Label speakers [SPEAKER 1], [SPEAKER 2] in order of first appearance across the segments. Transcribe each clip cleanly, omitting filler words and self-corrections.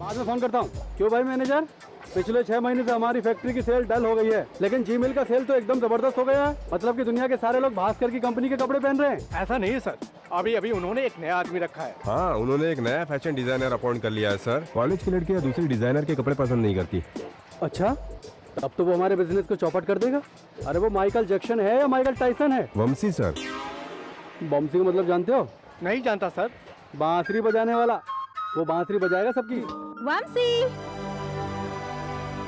[SPEAKER 1] बाद में फोन करता हूँ। क्यों भाई मैनेजर, पिछले 6 महीने से हमारी फैक्ट्री की सेल डल हो गई है, लेकिन जी मिल का सेल तो एकदम जबरदस्त हो गया है। मतलब कि दुनिया के सारे लोग भास्कर की कंपनी के कपड़े पहन रहे हैं।
[SPEAKER 2] ऐसा नहीं है सर, अभी अभी उन्होंने एक नया आदमी रखा है।
[SPEAKER 3] हाँ, उन्होंने एक नया फैशन डिजाइनर अपॉइंट कर लिया है सर। कॉलेज की लड़कियां दूसरी डिजाइनर के कपड़े पसंद नहीं करती।
[SPEAKER 1] अच्छा, अब तो वो हमारे बिजनेस को चौपट कर देगा। अरे वो माइकल जैक्सन है या माइकल टाइसन है?
[SPEAKER 3] वंशी सर।
[SPEAKER 1] बमसी को मतलब जानते हो?
[SPEAKER 2] नहीं जानता सर।
[SPEAKER 1] बांसुरी बजाने वाला, वो बांसुरी बजाएगा सबकी।
[SPEAKER 4] वंशी,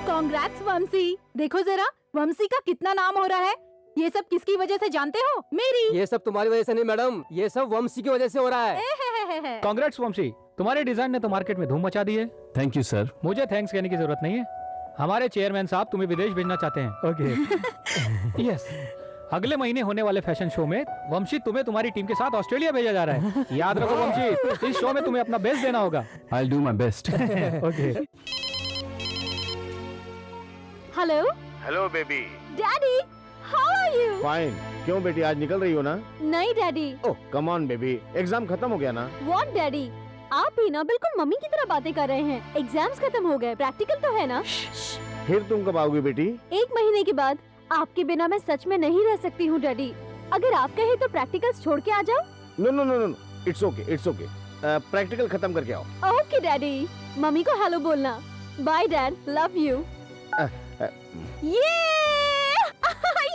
[SPEAKER 4] कांग्रेट्स वंशी। देखो जरा वंशी का कितना नाम हो रहा है। ये सब किसकी वजह से जानते हो? मेरी।
[SPEAKER 5] ये सब तुम्हारी वजह से नहीं मैडम, ये सब वंशी की वजह से हो रहा है।
[SPEAKER 6] कांग्रेट्स वंशी, तुम्हारे डिजाइन ने तो मार्केट में धूम मचा दी है।
[SPEAKER 7] Thank you sir.
[SPEAKER 6] मुझे थैंक्स कहने की जरूरत नहीं है। हमारे चेयरमैन साहब तुम्हें विदेश भेजना चाहते हैं। ओके। यस, अगले महीने होने वाले फैशन शो में वंशी तुम्हें तुम्हारी टीम के साथ ऑस्ट्रेलिया भेजा जा रहा है। याद रखो वंशी, इस शो में तुम्हें अपना बेस्ट देना होगा।
[SPEAKER 7] I will do my best.
[SPEAKER 6] Okay.
[SPEAKER 4] Hello
[SPEAKER 8] hello baby.
[SPEAKER 4] Daddy, how are you?
[SPEAKER 8] Fine. क्यों बेटी, आज निकल रही हो ना?
[SPEAKER 4] नहीं daddy.
[SPEAKER 8] Oh come on baby, exam खत्म हो गया ना?
[SPEAKER 4] व्हाट डैडी, आप भी ना बिल्कुल मम्मी की तरह बातें कर रहे हैं। एग्जाम्स खत्म हो गए, प्रैक्टिकल तो है ना?
[SPEAKER 8] फिर तुम कब आओगी बेटी?
[SPEAKER 4] 1 महीने के बाद। आपके बिना मैं सच में नहीं रह सकती हूँ डैडी। अगर आप कहें तो प्रैक्टिकल्स छोड़ के आ जाओ।
[SPEAKER 8] No no no no, it's okay it's okay. Practical खत्म करके आओ।
[SPEAKER 4] Okay daddy. मम्मी को हेलो बोलना। Bye dad, love you. ये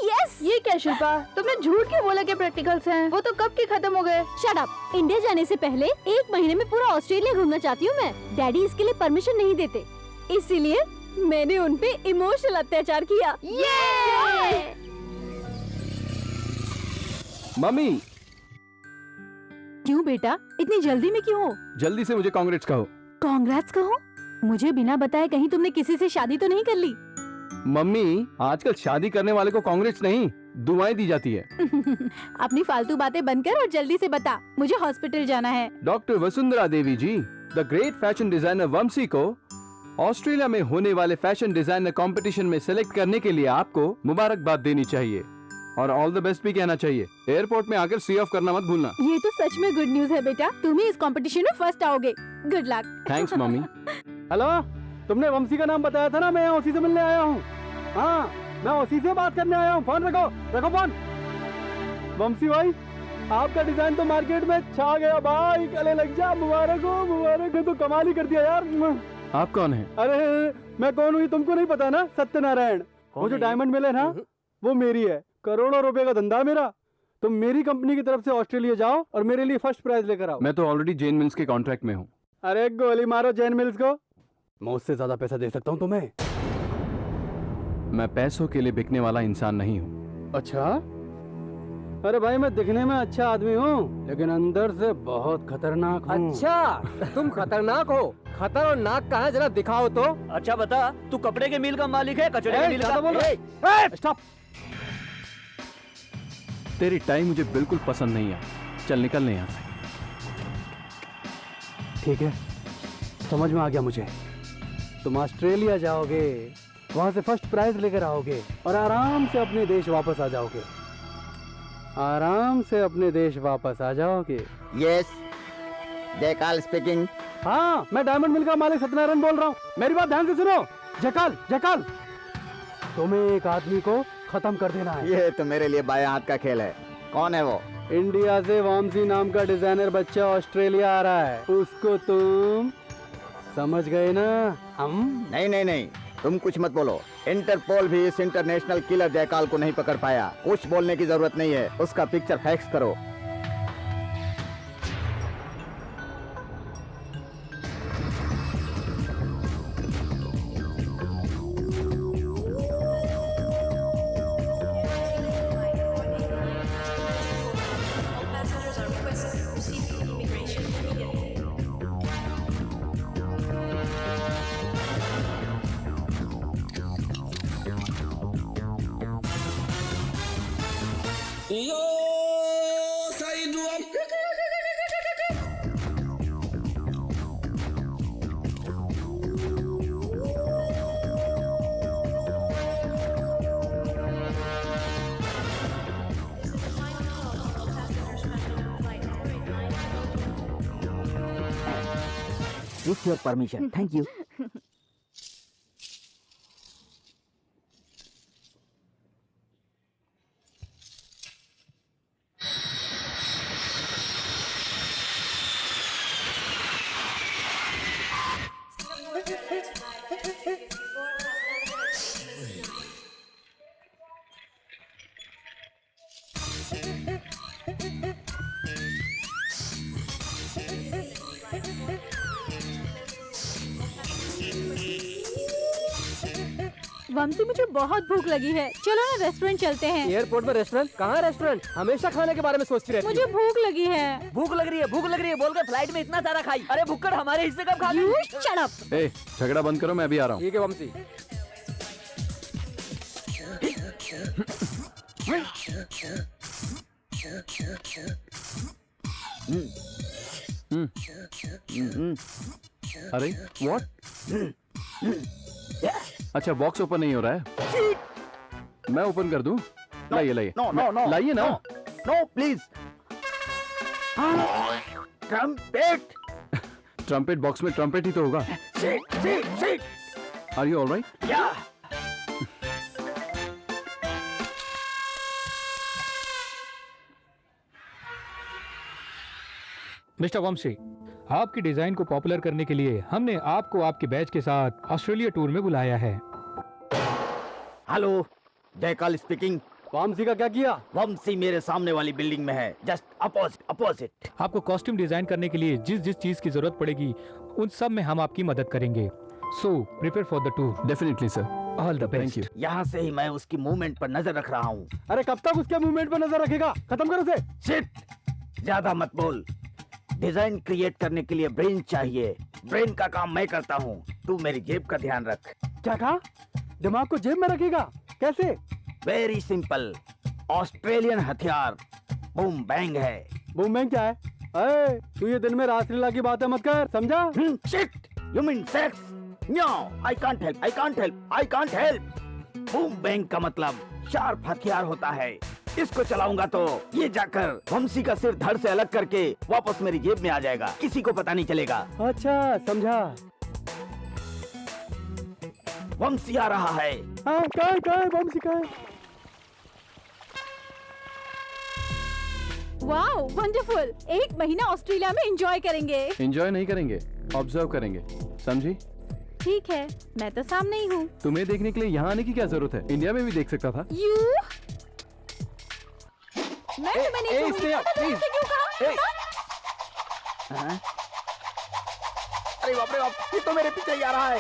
[SPEAKER 4] यस।
[SPEAKER 9] ये क्या शिल्पा, तुमने झूठ क्यों बोला कि प्रैक्टिकल्स हैं? वो तो कब के खत्म हो गए।
[SPEAKER 4] Shut up. इंडिया जाने से पहले 1 महीने में पूरा ऑस्ट्रेलिया घूमना चाहती हूँ मैं। डैडी इसके लिए परमिशन नहीं देते, इसीलिए मैंने उन पे इमोशनल अत्याचार किया।
[SPEAKER 7] मम्मी,
[SPEAKER 4] क्यों बेटा, इतनी जल्दी में क्यों हो?
[SPEAKER 7] जल्दी से मुझे कांग्रेट्स कहो।
[SPEAKER 4] कांग्रेट्स कहो? मुझे बिना बताए कहीं तुमने किसी से शादी तो नहीं कर ली?
[SPEAKER 7] मम्मी, आजकल शादी करने वाले को कांग्रेट्स नहीं, दुआएं दी जाती है।
[SPEAKER 4] अपनी फालतू बातें बंद कर और जल्दी से बता, मुझे हॉस्पिटल जाना है।
[SPEAKER 7] Doctor Vasundhara Devi ji, the great fashion designer Vanshi को ऑस्ट्रेलिया में होने वाले फैशन डिजाइनर कंपटीशन में सिलेक्ट करने के लिए आपको मुबारकबाद देनी चाहिए और ऑल द बेस्ट भी कहना चाहिए। एयरपोर्ट में आकर सी ऑफ करना मत भूलना।
[SPEAKER 4] ये तो सच में गुड न्यूज है बेटा, तुम ही इस कंपटीशन में फर्स्ट आओगे। Good luck.
[SPEAKER 7] Thanks mummy.
[SPEAKER 1] Hello, तुमने वंशी का नाम बताया था ना, मैं यहाँ उसी से मिलने आया हूँ। हाँ, मैं उसी से बात करने आया हूँ। फोन रखो, रखो फोन। वंशी भाई, आपका डिजाइन तो मार्केट में छा गया भाई, गले लग जा। मुबारक हो, मुबारक हो। तो कमाल ही कर दिया यार।
[SPEAKER 7] आप कौन है?
[SPEAKER 1] अरे मैं कौन हूँ तुमको नहीं पता ना? सत्यनारायण। वो जो डायमंड मिले ना, वो मेरी है। करोड़ों रुपए का धंधा मेरा। तुम मेरी कंपनी की तरफ से ऑस्ट्रेलिया जाओ और मेरे लिए फर्स्ट प्राइज लेकर आओ।
[SPEAKER 7] मैं तो ऑलरेडी जेन मिल्स के कॉन्ट्रैक्ट में हूँ।
[SPEAKER 1] अरे गोली मारो जैन मिल्स को, मैं उससे ज्यादा पैसा दे सकता हूँ तुम्हें।
[SPEAKER 7] मैं पैसों के लिए बिकने वाला इंसान नहीं हूँ।
[SPEAKER 1] अच्छा? अरे भाई, मैं दिखने में अच्छा आदमी हूँ, लेकिन अंदर से बहुत खतरनाक हूँ।
[SPEAKER 5] अच्छा, तुम खतरनाक हो? खतर और नाक कहाँ, जरा दिखाओ तो।
[SPEAKER 10] अच्छा बता, तू कपड़े के मिल का मालिक है, कचड़े के मिल का?
[SPEAKER 1] स्टॉप।
[SPEAKER 7] तेरी टाइम मुझे बिल्कुल पसंद नहीं है, चल निकलने यहाँ से।
[SPEAKER 1] ठीक है, समझ में आ गया मुझे। तुम ऑस्ट्रेलिया जाओगे, वहां से फर्स्ट प्राइज लेकर आओगे और आराम से अपने देश वापस आ जाओगे। आराम से अपने देश वापस आ जाओगे।
[SPEAKER 8] Yes, Jaikal speaking.
[SPEAKER 1] हाँ, मैं डायमंड मिल का मालिक सत्यनारायण बोल रहा हूँ। मेरी बात ध्यान से सुनो। जयकाल, जयकाल, तुम्हें एक आदमी को खत्म कर देना है।
[SPEAKER 8] ये तो मेरे लिए बाएं हाथ का खेल है। कौन है वो?
[SPEAKER 1] इंडिया से वामसी नाम का डिजाइनर बच्चा ऑस्ट्रेलिया आ रहा है, उसको तुम समझ गए ना? हम
[SPEAKER 8] नहीं नहीं नहीं, तुम कुछ मत बोलो। इंटरपोल भी इस इंटरनेशनल किलर जयकाल को नहीं पकड़ पाया। कुछ बोलने की जरूरत नहीं है, उसका पिक्चर फैक्स करो। With your permission, thank you.
[SPEAKER 9] Vanshi मुझे बहुत भूख लगी है, चलो ना रेस्टोरेंट चलते हैं।
[SPEAKER 5] एयरपोर्ट में रेस्टोरेंट? कहाँ रेस्टोरेंट? हमेशा खाने के बारे में सोचती रहती
[SPEAKER 9] मुझे भूख लगी है।
[SPEAKER 10] भूख लग रही है बोल कर फ्लाइट में इतना सारा खाई। अरे भुक्कड़ हमारे हिस्से कब खा
[SPEAKER 9] You
[SPEAKER 10] गई?
[SPEAKER 9] shut up।
[SPEAKER 7] ए, झगड़ा बंद करो, मैं अभी आ रहा हूँ।
[SPEAKER 5] ठीक है वंशी।
[SPEAKER 7] अरे व्हाट? अच्छा, बॉक्स ओपन नहीं हो रहा है। मैं ओपन कर दूं? लाइए लाइए।
[SPEAKER 8] नो नो नो,
[SPEAKER 7] लाइए ना।
[SPEAKER 8] No please. Trumpet.
[SPEAKER 7] Trumpet box में ट्रम्पेट ही तो होगा।
[SPEAKER 8] Sit.
[SPEAKER 7] Are you alright?
[SPEAKER 8] Yeah.
[SPEAKER 6] Mister Vanshi, आपकी डिजाइन को पॉपुलर करने के लिए हमने आपको आपके बैच के साथ ऑस्ट्रेलिया टूर में बुलाया है।
[SPEAKER 8] Hello, जयकाल speaking.
[SPEAKER 1] वंशी का क्या किया?
[SPEAKER 8] वंशी मेरे सामने वाली बिल्डिंग में है, जस्ट अपोजिट।
[SPEAKER 6] आपको कॉस्ट्यूम डिजाइन करने के लिए जिस जिस चीज की जरूरत पड़ेगी उन सब में हम आपकी मदद करेंगे। So prepare for the tour.
[SPEAKER 7] Definitely sir,
[SPEAKER 6] all the
[SPEAKER 7] thank
[SPEAKER 6] best.
[SPEAKER 7] You.
[SPEAKER 8] यहाँ से ही मैं उसकी मूवमेंट पर नजर रख रहा हूँ।
[SPEAKER 1] अरे कब तक उसके मूवमेंट पर नजर रखेगा? खत्म कर उसे।
[SPEAKER 8] शिट, ज्यादा मत बोल। डिजाइन क्रिएट करने के लिए ब्रेन चाहिए, ब्रेन का काम मैं करता हूँ, तू मेरी जेब का ध्यान रख।
[SPEAKER 1] क्या कहा? दिमाग को जेब में रखेगा? कैसे?
[SPEAKER 8] वेरी सिंपल, ऑस्ट्रेलियन हथियार बूम बैंग है।
[SPEAKER 1] बूम बैंग क्या है? अरे तू ये दिन में रासलीला की बातें मत कर, समझा?
[SPEAKER 8] Shit, you mean sex? No, I can't help. Boom bang का मतलब शार्प हथियार होता है। इसको चलाऊंगा तो ये जाकर वंशी का सिर धड़ से अलग करके वापस मेरी जेब में आ जाएगा, किसी को पता नहीं चलेगा।
[SPEAKER 1] अच्छा, समझा।
[SPEAKER 8] वंशी आ रहा है।
[SPEAKER 1] हाँ, कहाँ है वंशी? कहाँ है?
[SPEAKER 9] Wow, wonderful. 1 महीना ऑस्ट्रेलिया में एंजॉय करेंगे।
[SPEAKER 7] एंजॉय नहीं करेंगे, ऑब्जर्व करेंगे, समझी?
[SPEAKER 9] ठीक है, मैं तो सामने ही हूँ।
[SPEAKER 7] तुम्हें देखने के लिए यहाँ आने की क्या जरूरत है? इंडिया में भी देख सकता था।
[SPEAKER 9] मैं तुम्हें नहीं छोड़ूंगी। पता नहीं ऐसे क्यों कहा?
[SPEAKER 8] हाँ? अरे बाप रे बाप, ये तो मेरे पीछे ही आ रहा है।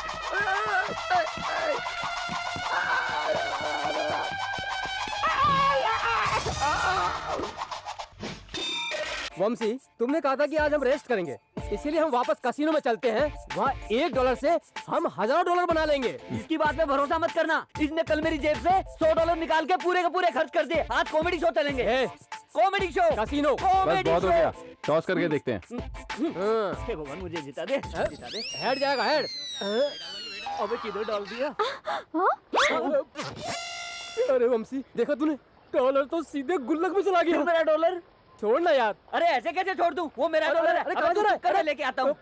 [SPEAKER 5] वंशी, तुमने कहा था कि आज हम रेस्ट करेंगे, इसीलिए हम वापस कसिनो में चलते हैं। वहाँ $1 से हम $1000 बना लेंगे।
[SPEAKER 10] इसकी बात पे भरोसा मत करना। इसने कल मेरी जेब से $100 निकाल के पूरे के पूरे खर्च कर दिए। आज कॉमेडी शो चलेंगे। Comedy show,
[SPEAKER 5] casino.
[SPEAKER 7] बस बहुत हो गया, टॉस करके देखते हैं।
[SPEAKER 10] हे भगवान, मुझे जिता दे।
[SPEAKER 5] हेड जाएगा, हेड।
[SPEAKER 10] अबे किधर डाल दिया?
[SPEAKER 5] अरे वंशी, देखा तूने? डॉलर तो सीधे गुल्लक में चला गया।
[SPEAKER 10] मेरा डॉलर
[SPEAKER 5] छोड़ ना यार।
[SPEAKER 10] अरे ऐसे कैसे छोड़ दूं? वो मेरा डॉलर है।
[SPEAKER 5] अरे
[SPEAKER 10] अब
[SPEAKER 5] कहाँ
[SPEAKER 10] मैं
[SPEAKER 5] जा रहा है?
[SPEAKER 10] कर लेके आता हूँ।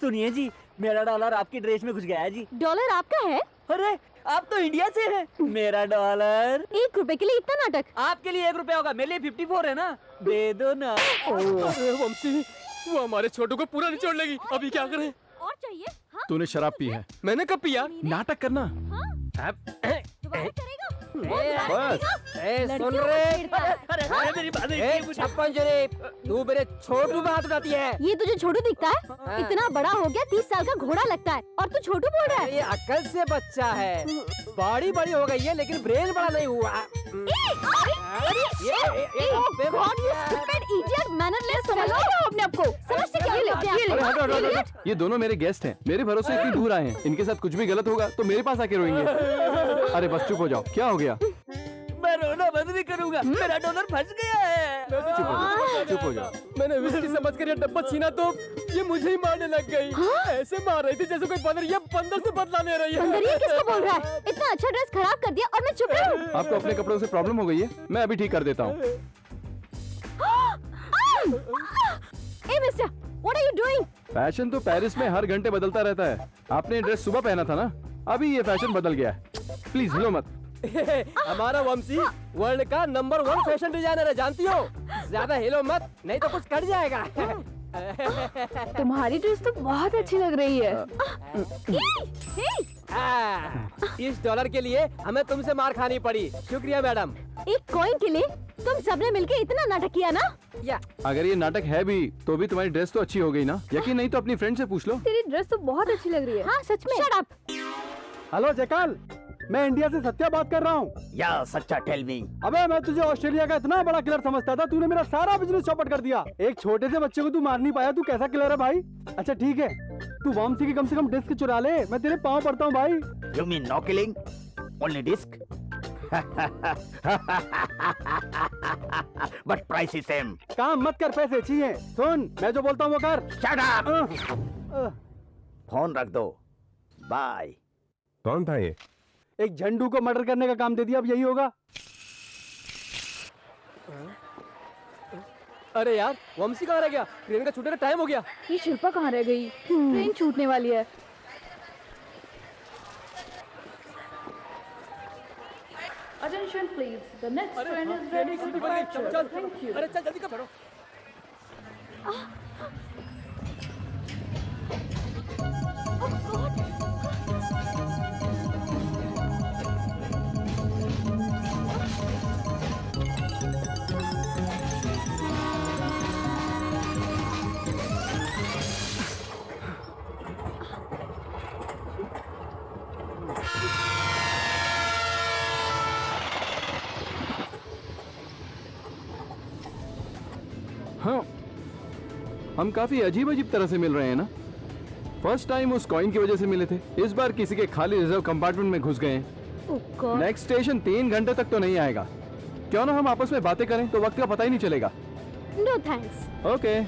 [SPEAKER 10] सुनिए जी, मेरा डॉलर आपकी ड्रेस में घुस गया है जी।
[SPEAKER 4] डॉलर आपका है?
[SPEAKER 10] अरे आप तो इंडिया से हैं। मेरा डॉलर
[SPEAKER 4] 1 रुपए के लिए इतना नाटक?
[SPEAKER 10] आपके लिए 1 रुपया होगा, मेरे लिए 54 है ना। दे दो ना।
[SPEAKER 5] अरे वंशी, वो हमारे छोटू को पूरा निचोड़ लेगी। अभी क्या करें?
[SPEAKER 4] और चाहिए? हाँ?
[SPEAKER 7] तूने शराब पी है?
[SPEAKER 5] मैंने कब पिया?
[SPEAKER 7] नाटक करना।
[SPEAKER 4] दोबारा करेगा?
[SPEAKER 7] बस।
[SPEAKER 5] सुन रे,
[SPEAKER 10] अरे मेरी बात नहीं।
[SPEAKER 5] 56 जरे, तू मेरे छोटू पे हाथ उठाती है।
[SPEAKER 4] ये तुझे छोटू दिखता है? इतना बड़ा हो गया, 30 साल का घोड़ा लगता है, और तू छोटू बोल रहा है?
[SPEAKER 5] ये अकल से बच्चा है। बॉडी बड़ी हो गई है लेकिन ब्रेन बड़ा नहीं हुआ।
[SPEAKER 4] अपने आप को समझते क्या है?
[SPEAKER 7] ये दोनों मेरे गेस्ट हैं, मेरे भरोसे इतनी दूर आए हैं। इनके साथ कुछ भी गलत होगा तो मेरे पास आके रोएंगे। अरे बस चुप हो जाओ, क्या हो गया?
[SPEAKER 10] मैं रोना बंद नहीं करूंगा, मेरा डॉलर फंस गया है।
[SPEAKER 7] चुप हो जाओ, चुप हो जाओ।
[SPEAKER 5] मैंने विस्की समझ कर ये डब्बा छीना तो ये मुझे ही मारने लग गई। ऐसे मार रही थी जैसे कोई बंदर। ये बंदर से बदला ले रही है।
[SPEAKER 4] बंदर ये किसको बोल रहा है? इतना अच्छा ड्रेस खराब कर दिया और मैं चुप रही हूँ।
[SPEAKER 7] आपको अपने कपड़ों से प्रॉब्लम हो गई है, मैं अभी ठीक कर देता हूँ।
[SPEAKER 4] ए mister, What are you doing?
[SPEAKER 7] Fashion तो पेरिस में हर घंटे बदलता रहता है। आपने ये ड्रेस सुबह पहना था ना, अभी ये फैशन बदल गया है। प्लीज हिलो मत।
[SPEAKER 5] हमारा वंशी वर्ल्ड का नंबर 1 फैशन डिजाइनर है, जानती हो? ज्यादा हिलो मत, नहीं तो कुछ कट जाएगा।
[SPEAKER 9] तुम्हारी ड्रेस तो बहुत अच्छी लग रही है।
[SPEAKER 5] इस डॉलर के लिए हमें तुमसे मार खानी पड़ी। शुक्रिया मैडम।
[SPEAKER 4] एक कॉइन के लिए तुम सबने मिलके इतना नाटक किया ना?
[SPEAKER 5] या
[SPEAKER 7] अगर ये नाटक है भी तो भी तुम्हारी ड्रेस तो अच्छी हो गई ना। यकीन नहीं तो अपनी फ्रेंड से पूछ लो।
[SPEAKER 9] तेरी ड्रेस तो बहुत अच्छी लग रही है।
[SPEAKER 4] हाँ सच में। Shut up!
[SPEAKER 1] हेलो जयकाल, मैं इंडिया से सत्या बात कर रहा हूँ।
[SPEAKER 8] या सच्चा टेल मी।
[SPEAKER 1] अबे मैं तुझे ऑस्ट्रेलिया का इतना बड़ा किलर समझता था, तूने मेरा सारा बिजनेस चौपट कर दिया। एक छोटे से बच्चे को तू मार नहीं पाया, तू कैसा किलर है भाई? अच्छा ठीक है, तू वामसी की कम से कम डिस्क चुरा ले, मैं तेरे पाँव पड़ता हूँ भाई।
[SPEAKER 8] You mean no killing, only disc? But price is same.
[SPEAKER 1] काम मत कर, पैसे चाहिए। सुन, मैं जो बोलता हूँ वो कर।
[SPEAKER 8] Shut up. फोन रख दो, बाय।
[SPEAKER 3] कौन था ये?
[SPEAKER 1] एक झंडू को मर्डर करने का काम दे दिया, अब यही होगा।
[SPEAKER 5] अरे यार, वंशी कहाँ रह गया? ट्रेन का छूटने का टाइम हो गया।
[SPEAKER 9] ये शिल्पा कहाँ रह गई? ट्रेन छूटने वाली है। Attention please, the next train is ready for departure. Thank you.
[SPEAKER 5] अरे चल जल्दी करो।
[SPEAKER 7] हाँ, हम काफी अजीब अजीब तरह से मिल रहे हैं ना। फर्स्ट टाइम उस कॉइन की वजह से मिले थे, इस बार किसी के खाली रिजर्व कंपार्टमेंट में घुस गए हैं। नेक्स्ट स्टेशन 3 घंटे तक तो नहीं आएगा। क्यों ना हम आपस में बातें करें, तो वक्त का पता ही नहीं चलेगा।
[SPEAKER 4] No thanks.
[SPEAKER 7] ओके।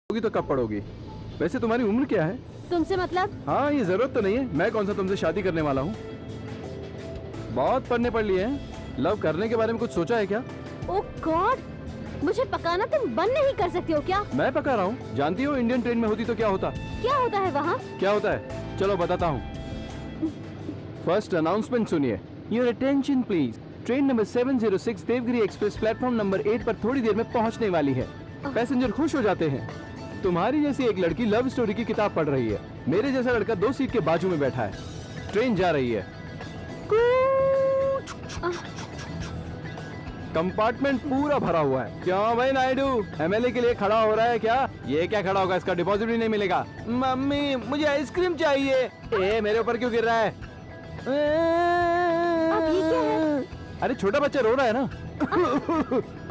[SPEAKER 7] तो कब पढ़ोगी? वैसे तुम्हारी उम्र क्या है?
[SPEAKER 4] तुमसे मतलब?
[SPEAKER 7] हाँ, ये जरूरत तो नहीं है। मैं कौन सा तुमसे शादी करने वाला हूँ। बहुत पढ़ने पढ़ लिए हैं। लव करने के बारे में कुछ सोचा है क्या?
[SPEAKER 4] ओह गॉड, मुझे पकाना तुम बंद नहीं कर सकते हो क्या?
[SPEAKER 7] मैं पका रहा हूँ। जानती हो इंडियन ट्रेन में होती तो क्या होता?
[SPEAKER 4] क्या होता है वहाँ?
[SPEAKER 7] क्या होता है? चलो बताता हूँ। फर्स्ट अनाउंसमेंट सुनिए। Your attention please, train number 706 Devagiri express platform number 8 पर थोड़ी देर में पहुँचने वाली है। पैसेंजर खुश हो जाते हैं। तुम्हारी जैसी एक लड़की लव स्टोरी की किताब पढ़ रही है। मेरे जैसा लड़का 2 सीट के बाजू में बैठा है। ट्रेन जा रही है। कंपार्टमेंट पूरा भरा हुआ है। क्यों भाई नायडू, एमएलए के लिए खड़ा हो रहा है क्या? ये क्या खड़ा होगा, इसका डिपॉजिट भी नहीं मिलेगा। मम्मी मुझे आइसक्रीम चाहिए। ए मेरे ऊपर क्यों गिर रहा है?
[SPEAKER 4] अब ये क्या है?
[SPEAKER 7] अरे छोटा बच्चा रो रहा है ना।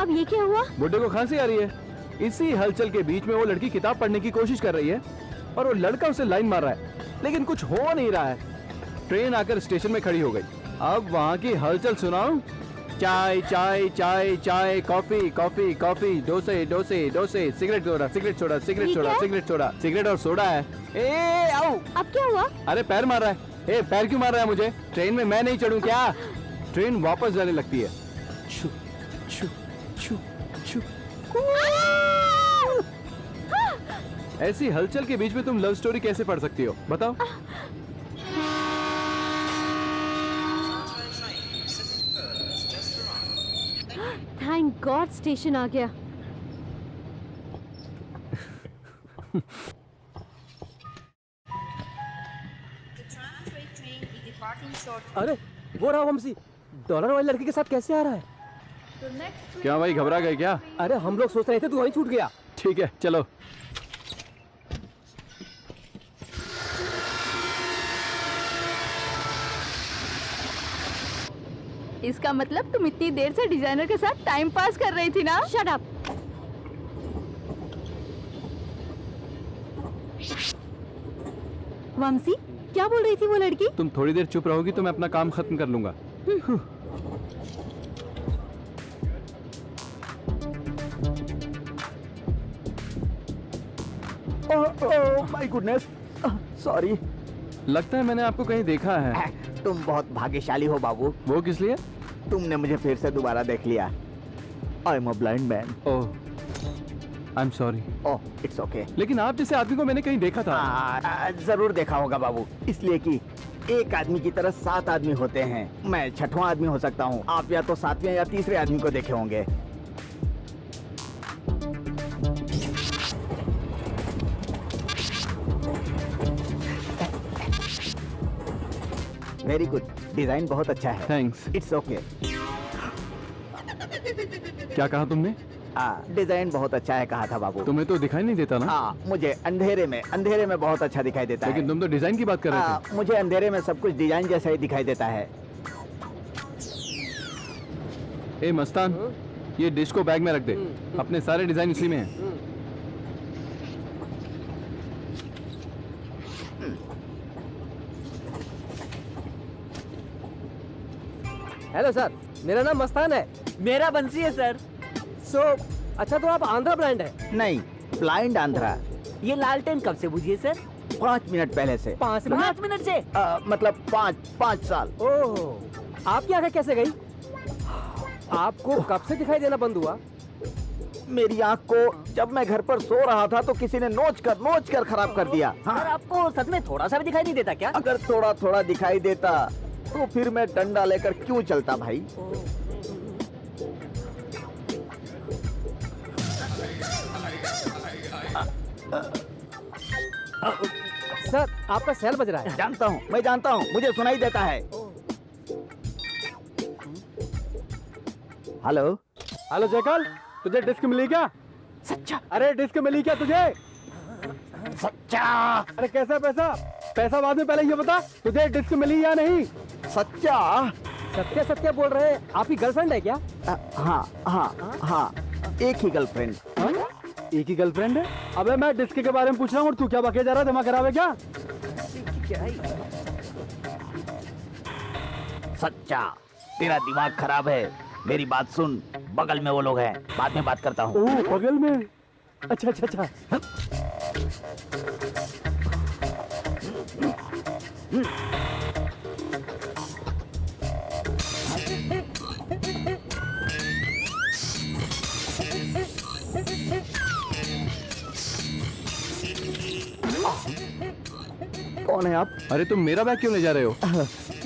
[SPEAKER 4] अब ये क्या हुआ?
[SPEAKER 7] बुड्ढे को खांसी आ रही है। इसी हलचल के बीच में वो लड़की किताब पढ़ने की कोशिश कर रही है और वो लड़का उसे लाइन मार रहा है, लेकिन कुछ हो नहीं रहा है। ट्रेन आकर स्टेशन में खड़ी हो गई। अब वहाँ की हलचल सुनाऊं? चाय चाय चाय चाय, कॉफी कॉफी कॉफी, डोसे डोसे डोसे, cigarette soda cigarette soda cigarette soda cigarette soda, cigarette और सोडा है। ए आओ।
[SPEAKER 4] अब क्या हुआ?
[SPEAKER 7] अरे पैर मार रहा है। ए पैर क्यों मार रहा है मुझे? ट्रेन में मैं नहीं चढ़ूं क्या? ट्रेन वापस जाने लगती है। छू छू छू छू। ऐसी हलचल के बीच में तुम लव स्टोरी कैसे पढ़ सकती हो, बताओ?
[SPEAKER 4] थैंक गॉड स्टेशन आ गया।
[SPEAKER 5] अरे वो रहा वंशी, डॉलर वाली लड़की के साथ कैसे आ रहा है?
[SPEAKER 7] क्या भाई घबरा गए क्या?
[SPEAKER 5] अरे हम लोग सोच रहे थे तू वहीं छूट गया।
[SPEAKER 7] ठीक है चलो।
[SPEAKER 4] इसका मतलब तुम इतनी देर से डिजाइनर के साथ टाइम पास कर रही थी ना? Shut up.
[SPEAKER 9] वंशी, क्या बोल रही थी वो लड़की?
[SPEAKER 7] तुम थोड़ी देर चुप रहोगी तो मैं अपना काम खत्म कर लूंगा।
[SPEAKER 8] Oh my goodness, sorry.
[SPEAKER 7] लगता है मैंने आपको कहीं देखा है।
[SPEAKER 8] तुम बहुत भाग्यशाली हो बाबू,
[SPEAKER 7] वो किस लिए?
[SPEAKER 8] तुमने मुझे फिर से दोबारा देख लिया। I am a blind man.
[SPEAKER 7] Oh, I am sorry.
[SPEAKER 8] Oh it's okay.
[SPEAKER 7] लेकिन आप जैसे आदमी को मैंने कहीं देखा था।
[SPEAKER 8] जरूर देखा होगा बाबू, इसलिए कि एक आदमी की तरह 7 आदमी होते हैं। मैं 6वां आदमी हो सकता हूँ, आप या तो 7वें या 3रे आदमी को देखे होंगे। वेरी गुड, डिजाइन बहुत अच्छा है।
[SPEAKER 7] थैंक्स।
[SPEAKER 8] It's okay.
[SPEAKER 7] क्या कहा तुमने?
[SPEAKER 8] डिजाइन बहुत अच्छा है कहा था बाबू।
[SPEAKER 7] तुम्हें तो दिखाई नहीं देता ना।
[SPEAKER 8] मुझे अंधेरे में बहुत अच्छा दिखाई देता है।
[SPEAKER 7] लेकिन तुम तो डिजाइन की बात कर रहे थे।
[SPEAKER 8] मुझे अंधेरे में सब कुछ डिजाइन जैसा ही दिखाई देता है।
[SPEAKER 7] ए मस्तान, ये डिश को बैग में रख दे। अपने सारे डिजाइन इसी में हैं।
[SPEAKER 5] हेलो सर, मेरा नाम मस्तान है।
[SPEAKER 10] मेरा बंसी है सर।
[SPEAKER 5] अच्छा तो आप आंध्रा ब्रांड है?
[SPEAKER 8] नहीं, ब्लाइंड आंध्रा।
[SPEAKER 10] ये लालटेन कब से बुझी है सर?
[SPEAKER 8] 5 मिनट पहले से।
[SPEAKER 5] 5 मिनट?
[SPEAKER 10] 5 मिनट से?
[SPEAKER 8] मतलब 5 साल।
[SPEAKER 5] ओह, आपकी आंखें कैसे गई? आपको कब से दिखाई देना बंद हुआ?
[SPEAKER 8] मेरी आंख को जब मैं घर पर सो रहा था तो किसी ने नोच कर खराब कर दिया।
[SPEAKER 10] सर आपको सच में थोड़ा सा भी दिखाई नहीं देता क्या?
[SPEAKER 8] अगर थोड़ा थोड़ा दिखाई देता तो फिर मैं डंडा लेकर क्यों चलता भाई?
[SPEAKER 5] सर आपका सेल बज रहा है।
[SPEAKER 8] जानता हूँ, मैं जानता हूँ, मुझे सुनाई देता है। हेलो
[SPEAKER 1] हेलो जयकाल, तुझे डिस्क मिली क्या?
[SPEAKER 8] सच्चा?
[SPEAKER 1] अरे डिस्क मिली क्या तुझे?
[SPEAKER 8] सच्चा?
[SPEAKER 1] अरे कैसा पैसा बाद में, पहले ये बता तुझे डिस्क मिली या नहीं?
[SPEAKER 8] सच्चा?
[SPEAKER 5] सत्य बोल रहे हैं। आपकी गर्लफ्रेंड है क्या?
[SPEAKER 8] हाँ, एक ही गर्लफ्रेंड।
[SPEAKER 1] एक ही गर्लफ्रेंड है? अबे मैं डिस्क के बारे में पूछ रहा हूँ और तू क्या बके जा रहा है? दिमाग खराब है क्या?
[SPEAKER 8] सच्चा, तेरा दिमाग खराब है। मेरी बात सुन, बगल में वो लोग हैं, बाद में बात करता हूँ।
[SPEAKER 1] ओह बगल में? अच्छा।
[SPEAKER 8] कौन है आप?
[SPEAKER 7] अरे तुम मेरा बैग क्यों ले जा रहे हो?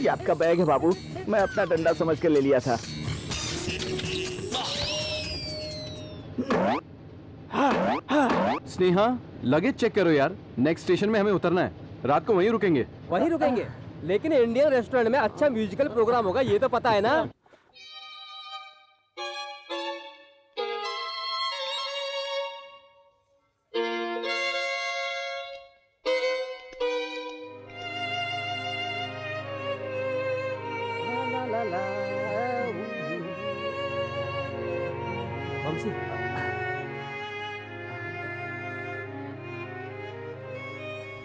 [SPEAKER 8] ये आपका बैग है बाबू, मैं अपना डंडा समझ कर ले लिया था।
[SPEAKER 7] स्नेहा, लगेज चेक करो यार। नेक्स्ट स्टेशन में हमें उतरना है। रात को वहीं रुकेंगे।
[SPEAKER 5] वहीं रुकेंगे, लेकिन इंडियन रेस्टोरेंट में अच्छा म्यूजिकल प्रोग्राम होगा, ये तो पता है ना? वंशी,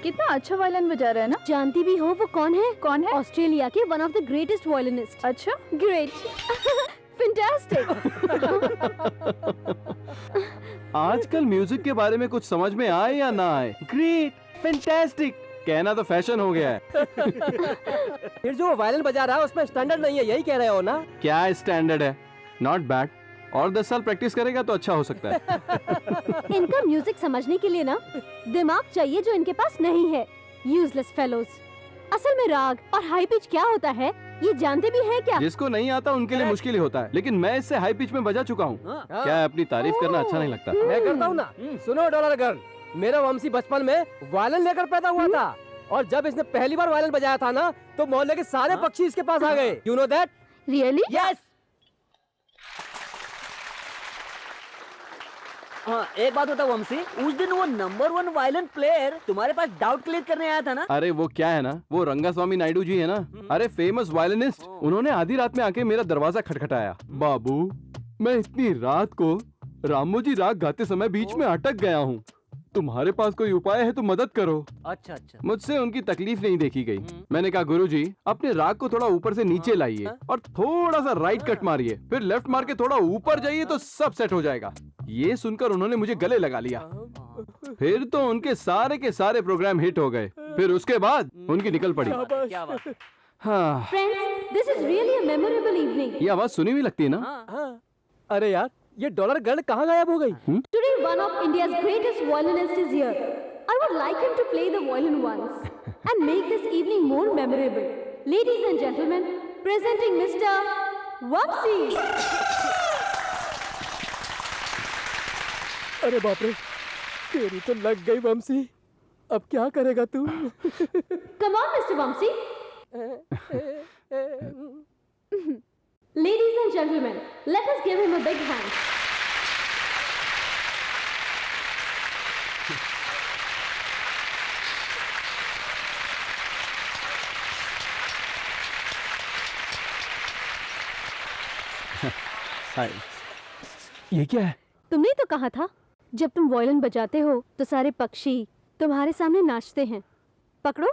[SPEAKER 4] कितना अच्छा वायलिन बजा रहा है ना? जानती भी हो वो कौन है? ऑस्ट्रेलिया के one of the greatest violinist. अच्छा, ग्रेट। फैंटास्टिक।
[SPEAKER 7] आजकल म्यूजिक के बारे में कुछ समझ में आए या ना आए, ग्रेट, फैंटास्टिक कहना तो फैशन हो गया है।
[SPEAKER 5] फिर जो वायलिन बजा रहा है उसमें स्टैंडर्ड नहीं है, यही कह रहे हो ना?
[SPEAKER 7] क्या स्टैंडर्ड है? Not bad. और 10 साल प्रैक्टिस करेगा तो अच्छा हो सकता है।
[SPEAKER 4] इनका म्यूजिक समझने के लिए ना दिमाग चाहिए जो इनके पास नहीं है। Useless fellows. असल में राग और हाई पिच क्या होता है ये जानते भी हैं क्या?
[SPEAKER 7] जिसको नहीं आता उनके लिए मुश्किल ही होता है, लेकिन मैं इससे हाई पिच में बजा चुका हूँ। क्या है, अपनी तारीफ करना अच्छा नहीं लगता?
[SPEAKER 5] मैं करता हूँ ना। सुनो डॉलर गर्ल, मेरा वंशी बचपन में वायलिन लेकर पैदा हुआ था, और जब इसने पहली बार वायलिन बजाया था ना तो मोहल्ले के सारे पक्षी इसके पास आ गए। You know that?
[SPEAKER 4] Really?
[SPEAKER 5] Yes.
[SPEAKER 10] हाँ, एक बात होता वंशी, उस दिन वो नंबर 1 वायलिन प्लेयर तुम्हारे पास डाउट क्लियर करने आया था ना?
[SPEAKER 7] अरे वो क्या है ना, वो रंगास्वामी नायडू जी है ना, अरे फेमस वायलिनिस्ट, उन्होंने आधी रात में आके मेरा दरवाजा खटखटाया। बाबू, मैं इतनी रात को रामोजी राग गाते समय बीच में अटक गया हूँ, तुम्हारे पास कोई उपाय है तो मदद करो।
[SPEAKER 10] अच्छा अच्छा।
[SPEAKER 7] मुझसे उनकी तकलीफ नहीं देखी गई। मैंने कहा गुरुजी, अपने राग को थोड़ा ऊपर से नीचे लाइए और थोड़ा सा राइट कट मारिए, फिर लेफ्ट मार के थोड़ा ऊपर जाइए तो सब सेट हो जाएगा। ये सुनकर उन्होंने मुझे गले लगा लिया। फिर तो उनके सारे के सारे प्रोग्राम हिट हो गए। फिर उसके बाद उनकी निकल पड़ी।
[SPEAKER 10] क्या बात है?
[SPEAKER 7] हाँ,
[SPEAKER 4] friends, this is really a memorable evening.
[SPEAKER 7] ये आवाज सुनी हुई लगती है ना?
[SPEAKER 5] हाँ। अरे यार, ये डॉलर गर्ल कहाँ गायब हो गई?
[SPEAKER 4] Today one of India's greatest violinist is here. I would like him to play the violin once and make this evening more memorable. Ladies and gentlemen, presenting Mr. Vamsi.
[SPEAKER 5] अरे बाप रे, तेरी तो लग गई वंशी। अब क्या करेगा तू?
[SPEAKER 4] Come on, Mr. Vamsi. Ladies and gentlemen, let us give him a big hand.
[SPEAKER 7] हाय। ये क्या है?
[SPEAKER 4] तुमने तो कहा था जब तुम वायलिन बजाते हो तो सारे पक्षी तुम्हारे सामने नाचते हैं। पकड़ो।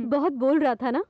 [SPEAKER 4] बहुत बोल रहा था ना?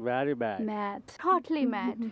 [SPEAKER 2] Very bad.
[SPEAKER 9] Mad. Totally mad.